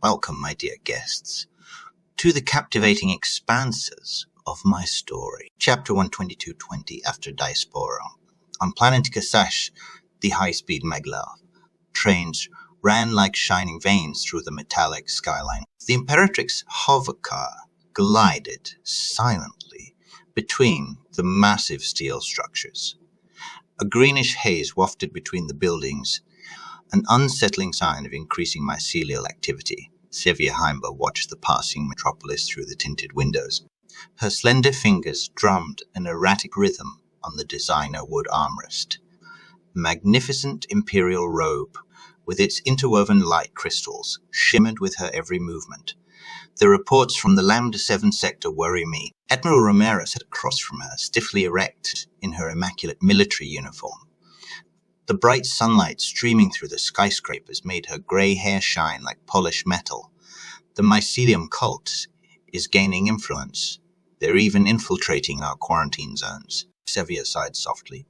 Welcome, my dear guests, to the captivating expanses of my story. Chapter 122.20 After Diaspora. On planet Kasach, the high-speed maglev trains ran like shining veins through the metallic skyline. The Impreatrix hover car glided silently between the massive steel structures. A greenish haze wafted between the buildings, an unsettling sign of increasing mycelial activity. Sevia Heimber watched the passing metropolis through the tinted windows. Her slender fingers drummed an erratic rhythm on the designer wood armrest. The magnificent imperial robe, with its interwoven light crystals, shimmered with her every movement. The reports from the Lambda 7 sector worry me. Admiral Romero sat across from her, stiffly erect in her immaculate military uniform. The bright sunlight streaming through the skyscrapers made her grey hair shine like polished metal. The mycelium cult is gaining influence. They're even infiltrating our quarantine zones. Sevia sighed softly.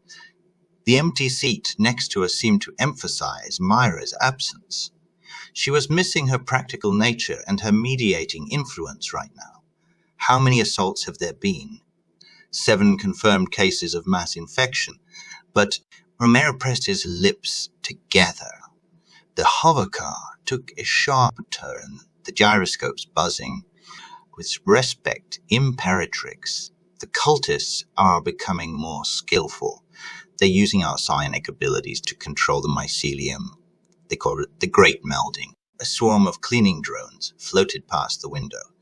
The empty seat next to her seemed to emphasize Myra's absence. She was missing her practical nature and her mediating influence right now. How many assaults have there been? 7 confirmed cases of mass infection, but Romero pressed his lips together. The hovercar took a sharp turn, the gyroscopes buzzing. With respect, Impreatrix, the cultists are becoming more skillful. They're using our psionic abilities to control the mycelium. They call it the Great Melding. A swarm of cleaning drones floated past the window,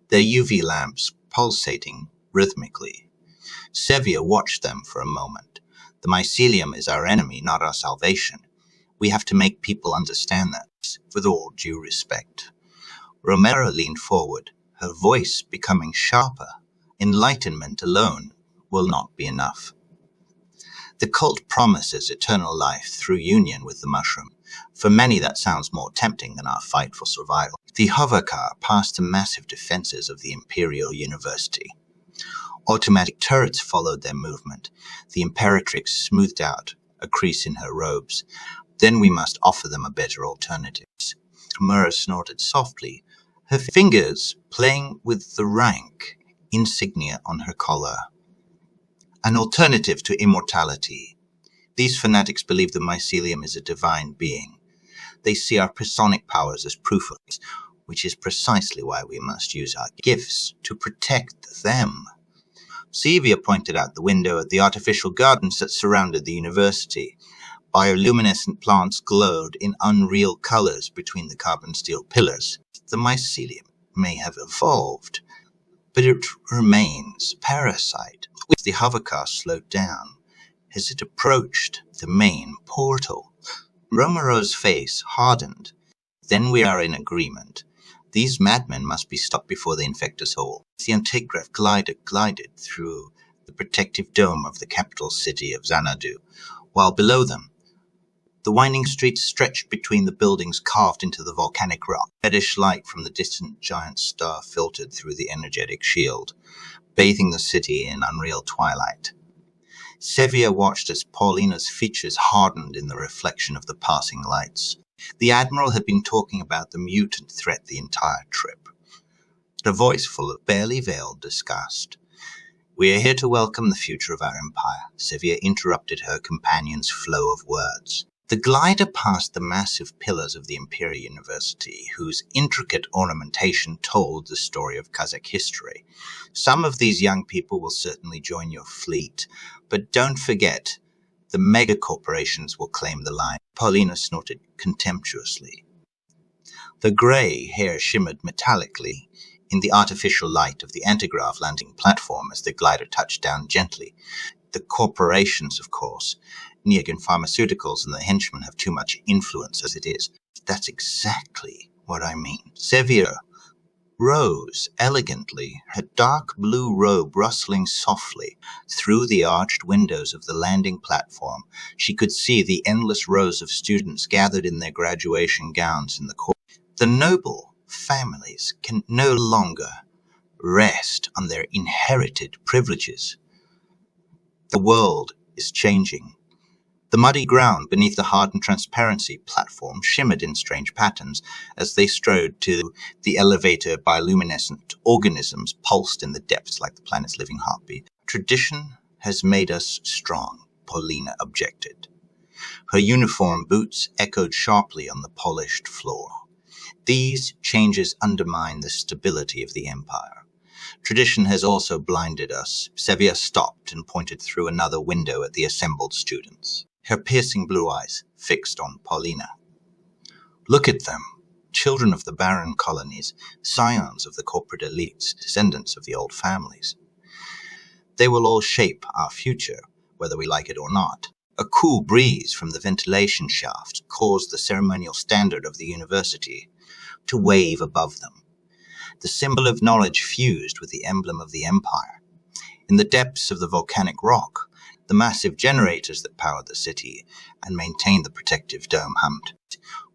their UV lamps pulsating rhythmically. Sevia watched them for a moment. The mycelium is our enemy, not our salvation. We have to make people understand that, with all due respect. Romero leaned forward, her voice becoming sharper. Enlightenment alone will not be enough. The cult promises eternal life through union with the mushroom. For many, that sounds more tempting than our fight for survival. The hovercar passed the massive defenses of the Imperial University. Automatic turrets followed their movement. The Impreatrix smoothed out a crease in her robes. Then we must offer them a better alternative. Romero snorted softly, her fingers playing with the rank insignia on her collar. An alternative to immortality. These fanatics believe the mycelium is a divine being. They see our psionic powers as proof of this, which is precisely why we must use our gifts to protect them. Sevia pointed out the window at the artificial gardens that surrounded the university. Bioluminescent plants glowed in unreal colors between the carbon steel pillars. The mycelium may have evolved, but it remains parasite. The hovercar slowed down as it approached the main portal. Romero's face hardened. Then we are in agreement. These madmen must be stopped before they infect us all. The antigraph glided through the protective dome of the capital city of Xanadu, while below them, the winding streets stretched between the buildings carved into the volcanic rock. Reddish light from the distant giant star filtered through the energetic shield, bathing the city in unreal twilight. Sevia watched as Paulina's features hardened in the reflection of the passing lights. The Admiral had been talking about the mutant threat the entire trip, a voice full of barely veiled disgust. "We are here to welcome the future of our empire," Sevia interrupted her companion's flow of words. The glider passed the massive pillars of the Imperial University, whose intricate ornamentation told the story of Kasach history. Some of these young people will certainly join your fleet, but don't forget, the mega-corporations will claim the line. Paulina snorted contemptuously. The grey hair shimmered metallically in the artificial light of the antigrav landing platform as the glider touched down gently. The corporations, of course, Neogen Pharmaceuticals and the henchmen have too much influence as it is. That's exactly what I mean. Sevia rose elegantly, her dark blue robe rustling softly. Through the arched windows of the landing platform, she could see the endless rows of students gathered in their graduation gowns in the court. The noble families can no longer rest on their inherited privileges. The world is changing. The muddy ground beneath the hardened transparency platform shimmered in strange patterns as they strode to the elevator. Bioluminescent organisms pulsed in the depths like the planet's living heartbeat. Tradition has made us strong, Paulina objected. Her uniform boots echoed sharply on the polished floor. These changes undermine the stability of the Empire. Tradition has also blinded us. Sevia stopped and pointed through another window at the assembled students, her piercing blue eyes fixed on Paulina. Look at them, children of the barren colonies, scions of the corporate elites, descendants of the old families. They will all shape our future, whether we like it or not. A cool breeze from the ventilation shaft caused the ceremonial standard of the university to wave above them. The symbol of knowledge fused with the emblem of the Empire. In the depths of the volcanic rock, the massive generators that powered the city and maintained the protective dome hummed.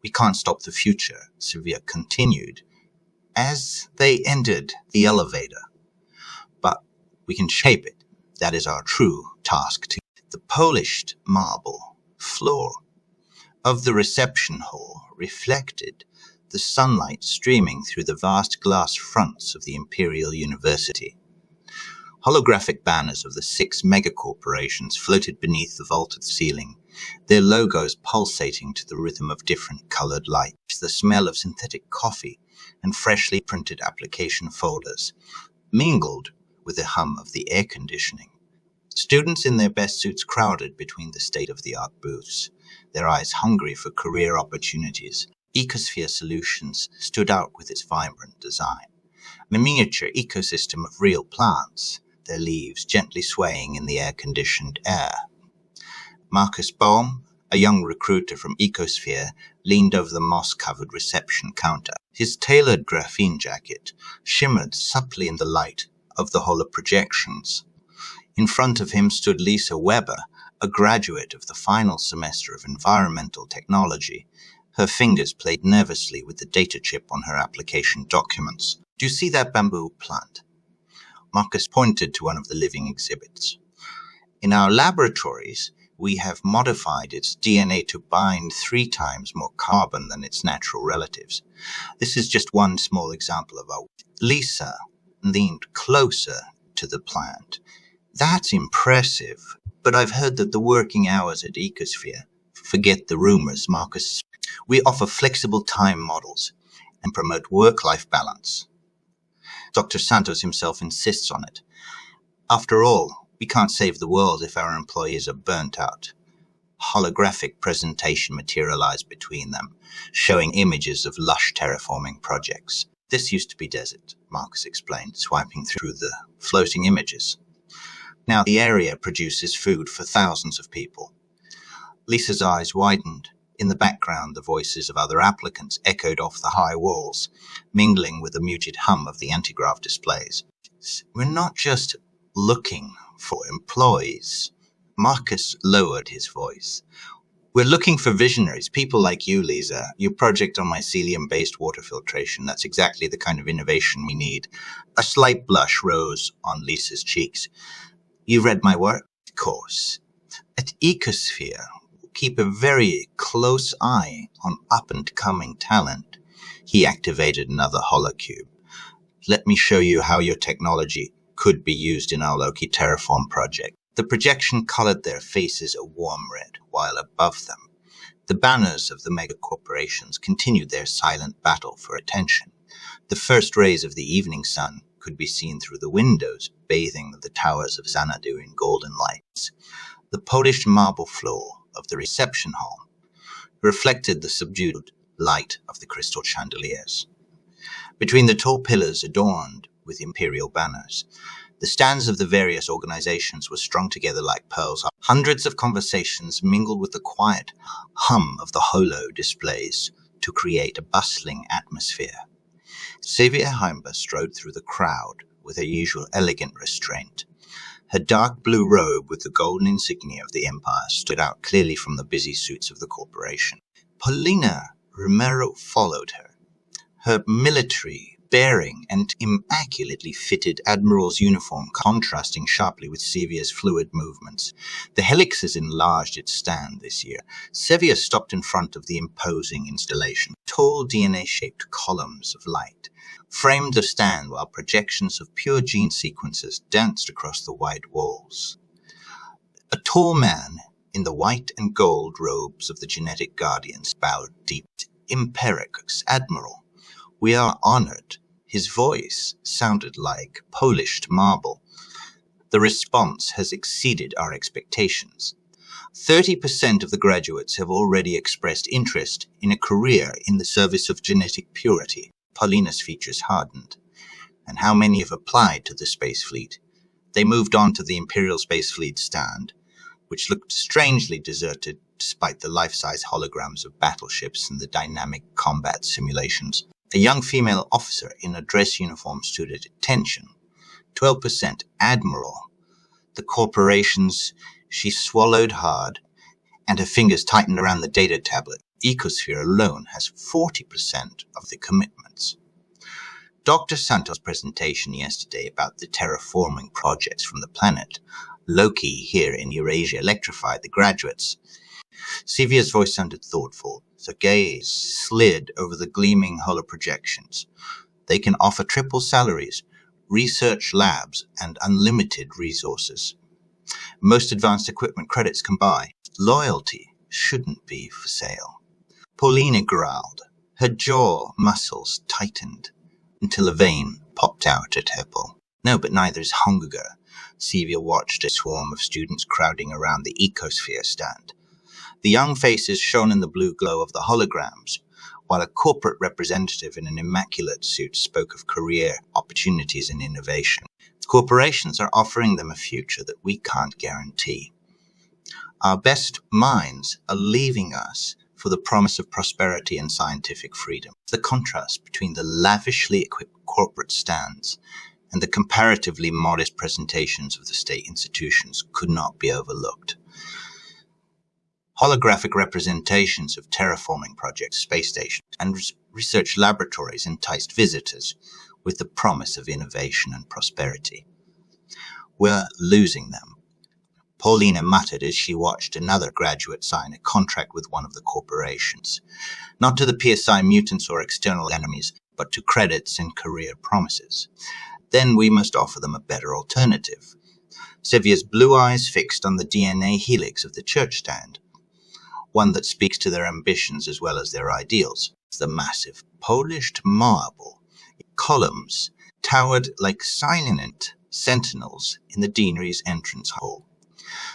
We can't stop the future, Sevia continued, as they entered the elevator. But we can shape it. That is our true task too. The polished marble floor of the reception hall reflected the sunlight streaming through the vast glass fronts of the Imperial University. Holographic banners of the 6 megacorporations floated beneath the vaulted ceiling, their logos pulsating to the rhythm of different colored lights. The smell of synthetic coffee and freshly printed application folders mingled with the hum of the air conditioning. Students in their best suits crowded between the state-of-the-art booths, their eyes hungry for career opportunities. Ecosphere Solutions stood out with its vibrant design. A miniature ecosystem of real plants, their leaves gently swaying in the air-conditioned air. Marcus Baum, a young recruiter from Ecosphere, leaned over the moss-covered reception counter. His tailored graphene jacket shimmered subtly in the light of the holoprojections. In front of him stood Lisa Weber, a graduate of the final semester of environmental technology. Her fingers played nervously with the data chip on her application documents. Do you see that bamboo plant? Marcus pointed to one of the living exhibits. In our laboratories, we have modified its DNA to bind 3 times more carbon than its natural relatives. This is just one small example of our... Lisa leaned closer to the plant. That's impressive, but I've heard that the working hours at Ecosphere... Forget the rumors, Marcus. We offer flexible time models and promote work-life balance. Dr. Santos himself insists on it. After all, we can't save the world if our employees are burnt out. Holographic presentation materialized between them, showing images of lush terraforming projects. This used to be desert, Marcus explained, swiping through the floating images. Now the area produces food for thousands of people. Lisa's eyes widened. In the background, the voices of other applicants echoed off the high walls, mingling with the muted hum of the antigraph displays. We're not just looking for employees. Marcus lowered his voice. We're looking for visionaries, people like you, Lisa. Your project on mycelium-based water filtration, that's exactly the kind of innovation we need. A slight blush rose on Lisa's cheeks. You read my work? Of course. At Ecosphere, keep a very close eye on up-and-coming talent. He activated another holocube. Let me show you how your technology could be used in our Loki Terraform project. The projection colored their faces a warm red, while above them, the banners of the megacorporations continued their silent battle for attention. The first rays of the evening sun could be seen through the windows, bathing the towers of Xanadu in golden lights. The polished marble floor of the reception hall reflected the subdued light of the crystal chandeliers. Between the tall pillars adorned with imperial banners, the stands of the various organizations were strung together like pearls. Hundreds of conversations mingled with the quiet hum of the holo displays to create a bustling atmosphere. Sevia Heimber strode through the crowd with her usual elegant restraint. Her dark blue robe with the golden insignia of the Empire stood out clearly from the busy suits of the corporation. Paulina Romero followed her, her military bearing an immaculately fitted admiral's uniform contrasting sharply with Sevia's fluid movements. The helix has enlarged its stand this year. Sevia stopped in front of the imposing installation. Tall DNA-shaped columns of light framed the stand while projections of pure gene sequences danced across the wide walls. A tall man in the white and gold robes of the genetic guardians bowed deep. Impericx, Admiral, we are honored. His voice sounded like polished marble. The response has exceeded our expectations. 30% of the graduates have already expressed interest in a career in the service of genetic purity. Paulina's features hardened. And how many have applied to the Space Fleet? They moved on to the Imperial Space Fleet stand, which looked strangely deserted despite the life-size holograms of battleships and the dynamic combat simulations. A young female officer in a dress uniform stood at attention. 12% Admiral. The corporations she swallowed hard, and her fingers tightened around the data tablet. Ecosphere alone has 40% of the commitments. Dr. Santos' presentation yesterday about the terraforming projects from the planet Loki here in Eurasia electrified the graduates. Sevia's voice sounded thoughtful. The gaze slid over the gleaming holoprojections. They can offer triple salaries, research labs, and unlimited resources. Most advanced equipment credits can buy. Loyalty shouldn't be for sale. Paulina growled. Her jaw muscles tightened until a vein popped out at her pole. No, but neither is hunger. Sevia watched a swarm of students crowding around the ecosphere stand. The young faces shone in the blue glow of the holograms, while a corporate representative in an immaculate suit spoke of career opportunities and innovation. Corporations are offering them a future that we can't guarantee. Our best minds are leaving us for the promise of prosperity and scientific freedom. The contrast between the lavishly equipped corporate stands and the comparatively modest presentations of the state institutions could not be overlooked. Holographic representations of terraforming projects, space stations, and research laboratories enticed visitors with the promise of innovation and prosperity. We're losing them. Paulina muttered as she watched another graduate sign a contract with one of the corporations, not to the PSI mutants or external enemies, but to credits and career promises. Then we must offer them a better alternative. Sevia's blue eyes fixed on the DNA helix of the church stand, one that speaks to their ambitions as well as their ideals. The massive, polished marble columns towered like silent sentinels in the deanery's entrance hall.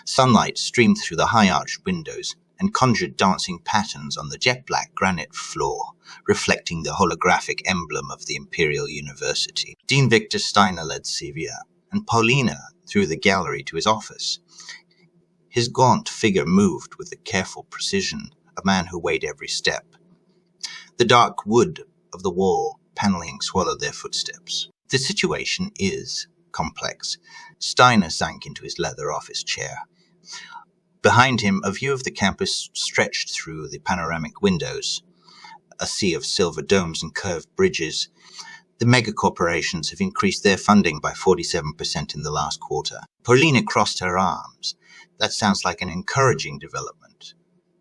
Sunlight streamed through the high-arched windows and conjured dancing patterns on the jet-black granite floor, reflecting the holographic emblem of the Imperial University. Dean Victor Steiner led Sevia, and Paulina through the gallery to his office. His gaunt figure moved with the careful precision of a man who weighed every step. The dark wood of the wall paneling swallowed their footsteps. The situation is complex. Steiner sank into his leather office chair. Behind him, a view of the campus stretched through the panoramic windows, a sea of silver domes and curved bridges. The megacorporations have increased their funding by 47% in the last quarter. Paulina crossed her arms. That sounds like an encouraging development.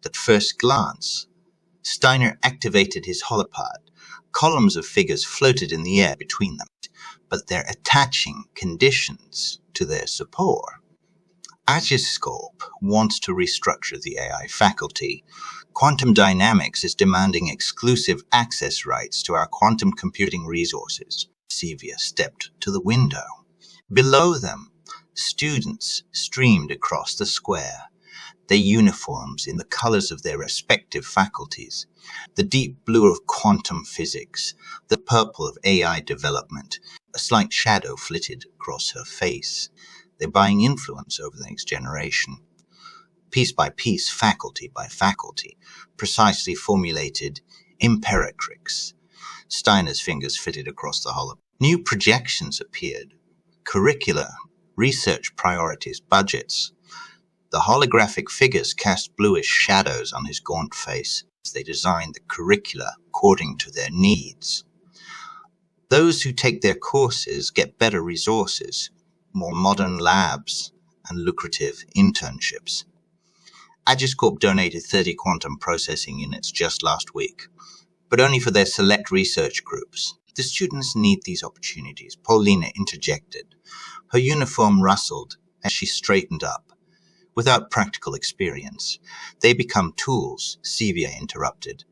At first glance, Steiner activated his holopod. Columns of figures floated in the air between them, but they're attaching conditions to their support. Agiscorp wants to restructure the AI faculty. Quantum Dynamics is demanding exclusive access rights to our quantum computing resources. Sevia stepped to the window. Below them, students streamed across the square, their uniforms in the colors of their respective faculties, the deep blue of quantum physics, the purple of AI development. A slight shadow flitted across her face. They're buying influence over the next generation. Piece by piece, faculty by faculty, precisely formulated Impreatrix. Steiner's fingers flitted across the hollow. New projections appeared. Curricula, research priorities, budgets. The holographic figures cast bluish shadows on his gaunt face as they designed the curricula according to their needs. Those who take their courses get better resources, more modern labs, and lucrative internships. Agiscorp donated 30 quantum processing units just last week, but only for their select research groups. The students need these opportunities, Paulina interjected. Her uniform rustled as she straightened up. Without practical experience, they become tools, Sevia interrupted.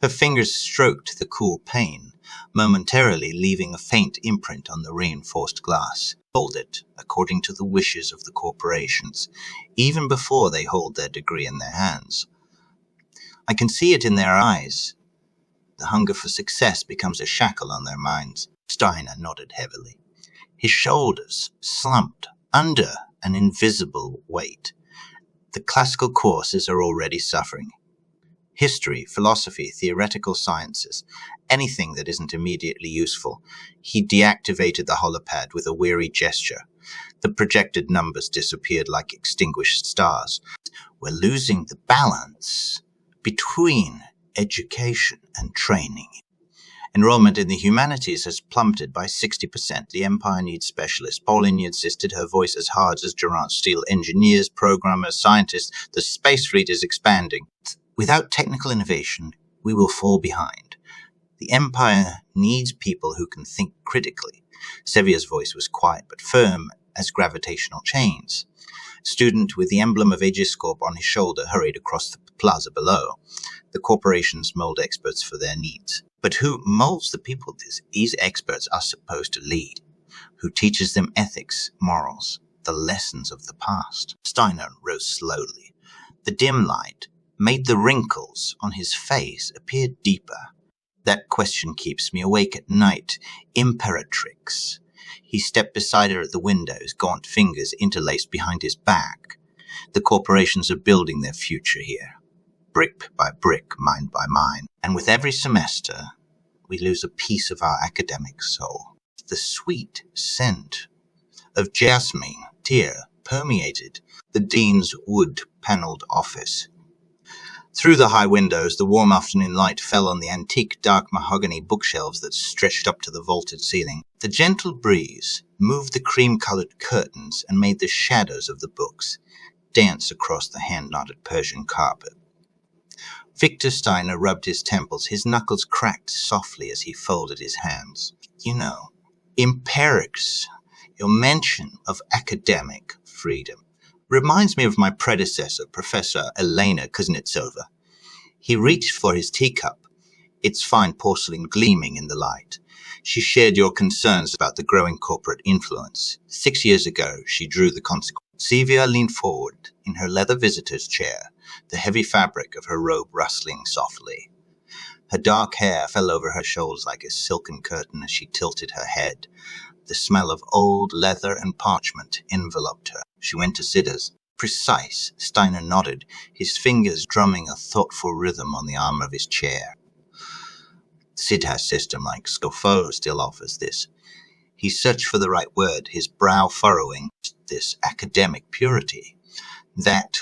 Her fingers stroked the cool pane, momentarily leaving a faint imprint on the reinforced glass. Hold it, according to the wishes of the corporations, even before they hold their degree in their hands. I can see it in their eyes. The hunger for success becomes a shackle on their minds. Steiner nodded heavily. His shoulders slumped under an invisible weight. The classical courses are already suffering. History, philosophy, theoretical sciences, anything that isn't immediately useful. He deactivated the holopad with a weary gesture. The projected numbers disappeared like extinguished stars. We're losing the balance between education and training. Enrollment in the humanities has plummeted by 60%. The Empire needs specialists. Paulina insisted, her voice as hard as Durant's steel. Engineers, programmers, scientists. The space fleet is expanding. Without technical innovation, we will fall behind. The Empire needs people who can think critically. Sevia's voice was quiet but firm as gravitational chains. A student with the emblem of Agiscorp on his shoulder hurried across the plaza below. The corporations mold experts for their needs. But who molds the people these experts are supposed to lead? Who teaches them ethics, morals, the lessons of the past? Steiner rose slowly. The dim light made the wrinkles on his face appear deeper. That question keeps me awake at night. Impreatrix. He stepped beside her at the window, his gaunt fingers interlaced behind his back. The corporations are building their future here, brick by brick, mind by mind. And with every semester, we lose a piece of our academic soul. The sweet scent of jasmine tear permeated the dean's wood-paneled office. Through the high windows, the warm afternoon light fell on the antique dark mahogany bookshelves that stretched up to the vaulted ceiling. The gentle breeze moved the cream-colored curtains and made the shadows of the books dance across the hand-knotted Persian carpet. Victor Steiner rubbed his temples. His knuckles cracked softly as he folded his hands. You know, Imperix, your mention of academic freedom, reminds me of my predecessor, Professor Elena Kuznetsova. He reached for his teacup, its fine porcelain gleaming in the light. She shared your concerns about the growing corporate influence. 6 years ago, she drew the consequence. Sevia leaned forward in her leather visitor's chair, the heavy fabric of her robe rustling softly. Her dark hair fell over her shoulders like a silken curtain as she tilted her head. The smell of old leather and parchment enveloped her. She went to Siddhar's. Precise, Steiner nodded, his fingers drumming a thoughtful rhythm on the arm of his chair. Siddhar's system, like scifinovel, still offers this. He searched for the right word, his brow furrowing, this academic purity that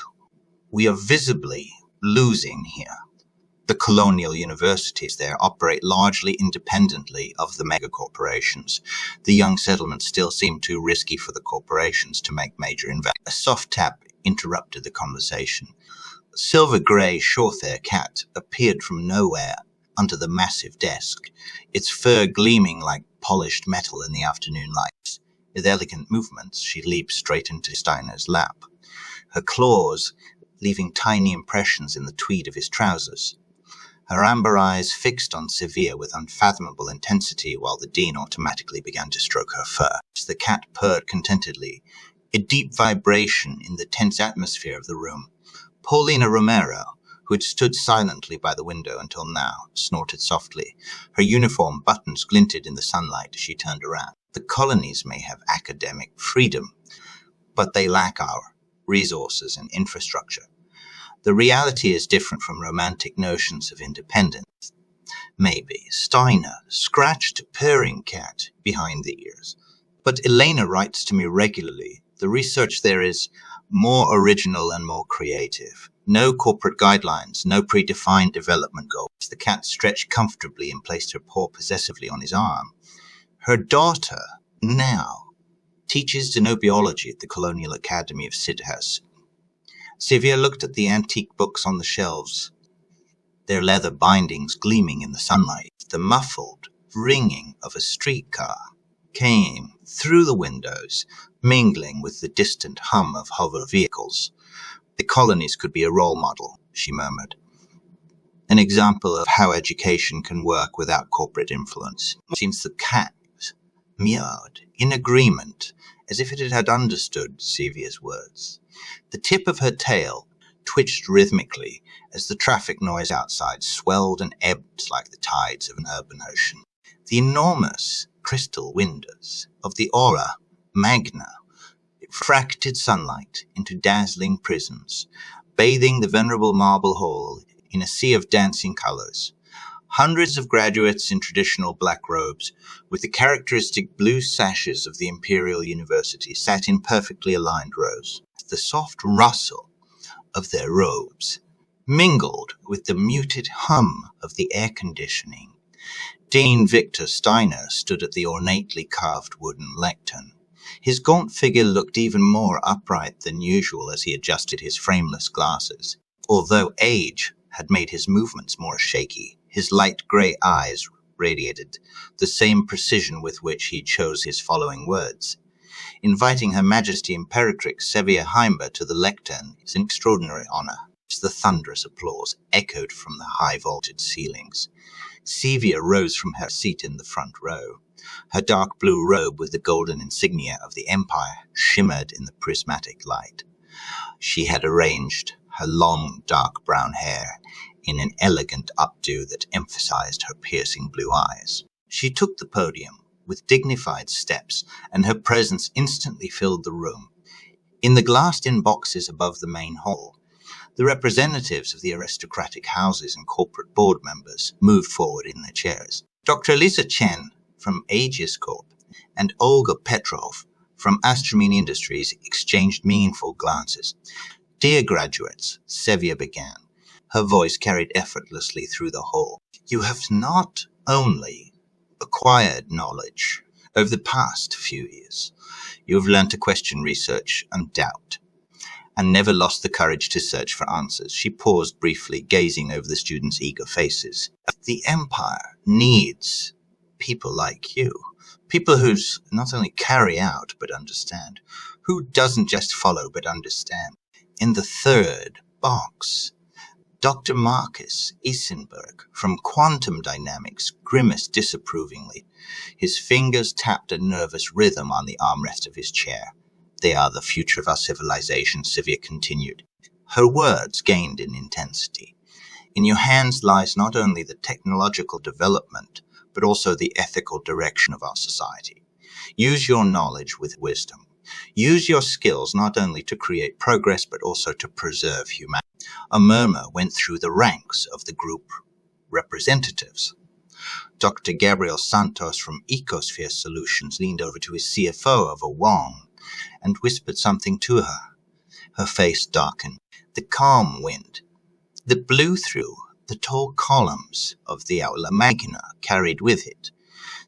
we are visibly losing here. The colonial universities there operate largely independently of the megacorporations. The young settlements still seem too risky for the corporations to make major investments. A soft tap interrupted the conversation. A silver-grey short-haired cat appeared from nowhere under the massive desk, its fur gleaming like polished metal in the afternoon light. With elegant movements, she leaped straight into Steiner's lap, her claws leaving tiny impressions in the tweed of his trousers. Her amber eyes fixed on Sevia with unfathomable intensity while the dean automatically began to stroke her fur. The cat purred contentedly, a deep vibration in the tense atmosphere of the room. Paulina Romero, who had stood silently by the window until now, snorted softly. Her uniform buttons glinted in the sunlight as she turned around. The colonies may have academic freedom, but they lack our resources and infrastructure. The reality is different from romantic notions of independence. Maybe Steiner scratched a purring cat behind the ears. But Elena writes to me regularly. The research there is more original and more creative. No corporate guidelines, no predefined development goals. The cat stretched comfortably and placed her paw possessively on his arm. Her daughter, now, teaches xenobiology at the Colonial Academy of Sidhouse. Sevia looked at the antique books on the shelves, their leather bindings gleaming in the sunlight. The muffled ringing of a streetcar came through the windows, mingling with the distant hum of hover vehicles. The colonies could be a role model, she murmured. An example of how education can work without corporate influence. Since the cat meowed in agreement, as if it had understood Sevia's words. The tip of her tail twitched rhythmically as the traffic noise outside swelled and ebbed like the tides of an urban ocean. The enormous crystal windows of the Aura Magna refracted sunlight into dazzling prisms, bathing the venerable marble hall in a sea of dancing colors. Hundreds of graduates in traditional black robes, with the characteristic blue sashes of the Imperial University, sat in perfectly aligned rows. The soft rustle of their robes mingled with the muted hum of the air conditioning. Dean Victor Steiner stood at the ornately carved wooden lectern. His gaunt figure looked even more upright than usual as he adjusted his frameless glasses. Although age had made his movements more shaky, his light grey eyes radiated the same precision with which he chose his following words. Inviting Her Majesty Impreatrix Sevia Heimber to the lectern is an extraordinary honour. The thunderous applause echoed from the high-vaulted ceilings. Sevia rose from her seat in the front row. Her dark blue robe with the golden insignia of the Empire shimmered in the prismatic light. She had arranged her long, dark brown hair in an elegant updo that emphasized her piercing blue eyes. She took the podium with dignified steps, and her presence instantly filled the room. In the glassed-in boxes above the main hall, the representatives of the aristocratic houses and corporate board members moved forward in their chairs. Dr. Lisa Chen from Aegis Corp and Olga Petrov from Astromine Industries exchanged meaningful glances. "Dear graduates," Sevia began. Her voice carried effortlessly through the hall. "You have not only acquired knowledge over the past few years, you have learned to question research and doubt, and never lost the courage to search for answers." She paused briefly, gazing over the students' eager faces. "The Empire needs people like you, people who not only carry out but understand, who doesn't just follow but understand." In the third box, Dr. Marcus Isenberg from Quantum Dynamics grimaced disapprovingly. His fingers tapped a nervous rhythm on the armrest of his chair. "They are the future of our civilization," Sevia continued. Her words gained in intensity. "In your hands lies not only the technological development, but also the ethical direction of our society. Use your knowledge with wisdom. Use your skills not only to create progress, but also to preserve humanity." A murmur went through the ranks of the group representatives. Dr. Gabriel Santos from Ecosphere Solutions leaned over to his CFO of Wong and whispered something to her. Her face darkened. The calm wind that blew through the tall columns of the Aula Magna carried with it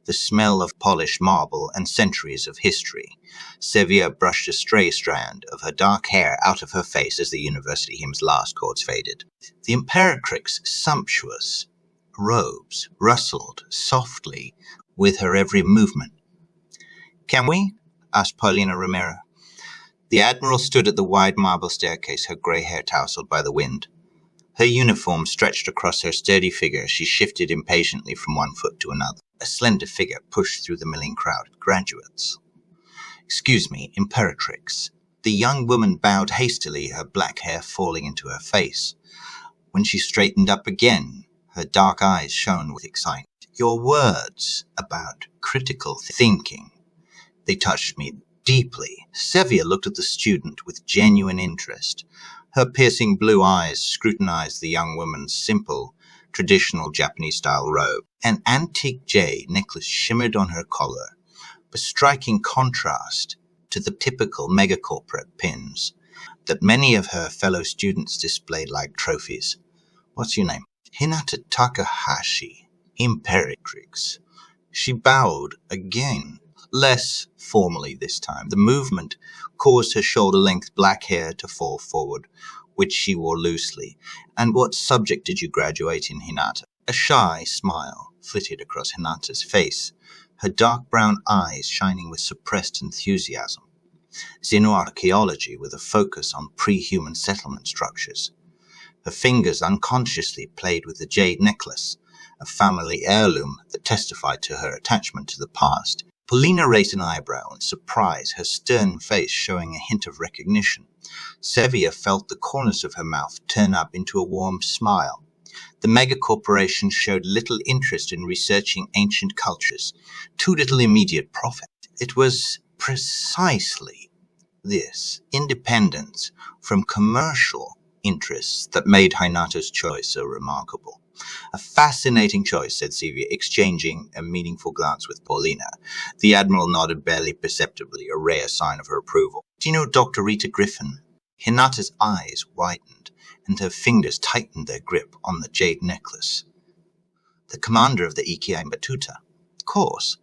the smell of polished marble and centuries of history. Sevia brushed a stray strand of her dark hair out of her face as the university hymn's last chords faded. The Imperatrix's sumptuous robes rustled softly with her every movement. "Can we?" asked Paulina Romero. The Admiral stood at the wide marble staircase, her grey hair tousled by the wind. Her uniform stretched across her sturdy figure as she shifted impatiently from one foot to another. A slender figure pushed through the milling crowd of graduates. "Excuse me, Imperatrix." The young woman bowed hastily, her black hair falling into her face. When she straightened up again, her dark eyes shone with excitement. "Your words about critical thinking, they touched me deeply." Sevia looked at the student with genuine interest. Her piercing blue eyes scrutinized the young woman's simple, traditional Japanese-style robe. An antique jade necklace shimmered on her collar, a striking contrast to the typical megacorporate pins. that many of her fellow students displayed like trophies. What's your name? Hinata Takahashi, Impreatrix. She bowed again, less formally this time. The movement caused her shoulder-length black hair to fall forward, which she wore loosely. And what subject did you graduate in, Hinata? A shy smile flitted across Hinata's face, her dark brown eyes shining with suppressed enthusiasm. Xenoarchaeology with a focus on pre-human settlement structures. Her fingers unconsciously played with the jade necklace, a family heirloom that testified to her attachment to the past. Paulina raised an eyebrow in surprise, her stern face showing a hint of recognition. Sevia felt the corners of her mouth turn up into a warm smile. The megacorporation showed little interest in researching ancient cultures, too little immediate profit. It was precisely this independence from commercial interests that made Hinata's choice so remarkable. A fascinating choice, said Sevia, exchanging a meaningful glance with Paulina. The Admiral nodded barely perceptibly, a rare sign of her approval. Do you know Dr. Rita Griffin? Hinata's eyes widened, and her fingers tightened their grip on the jade necklace. The commander of the Ikiai Batuta. Of course.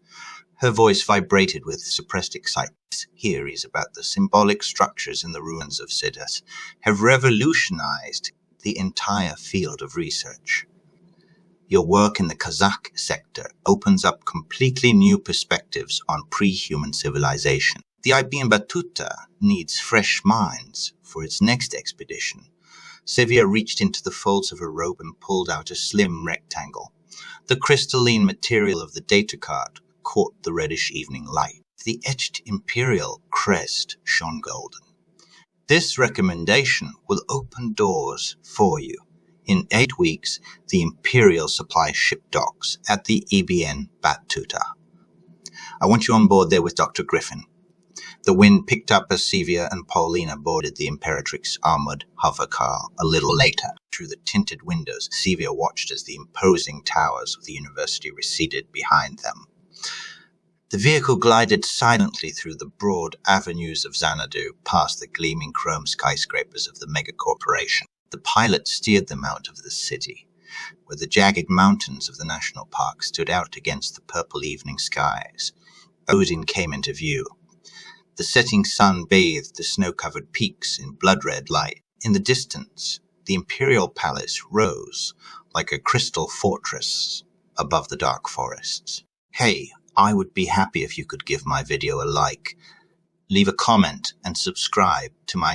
Her voice vibrated with suppressed excitement. Theories about the symbolic structures in the ruins of cities have revolutionized the entire field of research. Your work in the Kasach sector opens up completely new perspectives on pre-human civilization. The IBM Batuta needs fresh minds for its next expedition. Sevia reached into the folds of her robe and pulled out a slim rectangle. The crystalline material of the data card caught the reddish evening light. The etched imperial crest shone golden. This recommendation will open doors for you. In 8 weeks, the Imperial supply ship docks at the EBN Batuta. I want you on board there with Dr. Griffin. The wind picked up as Sevia and Paulina boarded the Imperatrix armored hover car a little later. Through the tinted windows, Sevia watched as the imposing towers of the university receded behind them. The vehicle glided silently through the broad avenues of Xanadu, past the gleaming chrome skyscrapers of the megacorporation. The pilot steered them out of the city, where the jagged mountains of the national park stood out against the purple evening skies. Odin came into view. The setting sun bathed the snow-covered peaks in blood-red light. In the distance, the imperial palace rose like a crystal fortress above the dark forests. Hey, I would be happy if you could give my video a like, leave a comment, and subscribe to my